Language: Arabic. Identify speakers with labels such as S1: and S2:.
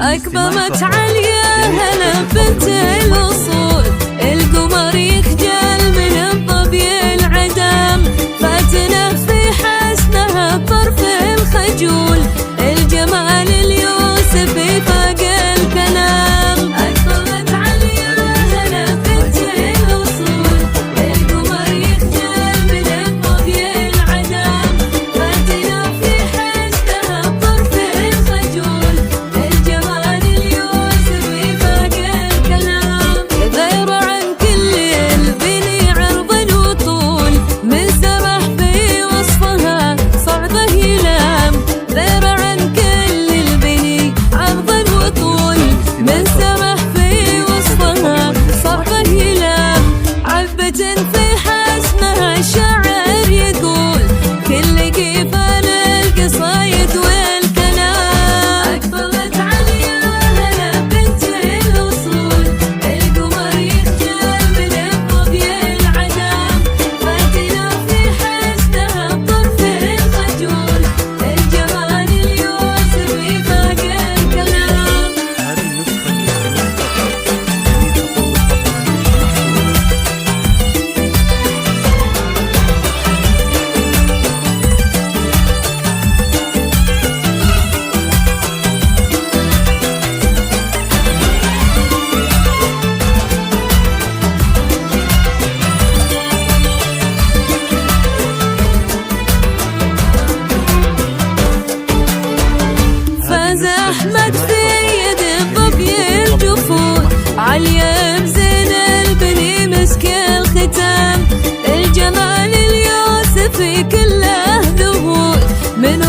S1: أكبرت عليا هلا بنت الأصول، القمر يخجل من الظبي العدم، فاتنا في حسنها بطرف الخجول، الجمال اليوسفي فاق الكلام. أكبرت عليا هلا بنت الأصول، القمر يخجل من الظبي العدم، فاتنا في حسنها بطرف الخجول، الجمال اليوسفي فاق الكلام. غير عن كل البني عرض وطول، من سمح في وصفها صعبه يلام. غير عن كل البني عرض وطول، من سمح في وصفها صعبه يلام. عبة في حسنها الشاعر يقول، كل كيفان القصايد والكلام. أكبرت عليا هلا بنت الأصول، القمر يخجل من الظبي العدم، فاتنا في حسنها بطرف الخجول، الجمال اليوسفي فاق الكلام.
S2: هذه النسخة الإسلامية
S1: فاز أحمد في يد الظبي الجفون، عليا بزين البني مسك الختام، الجمال اليوسفي كله ذهول، من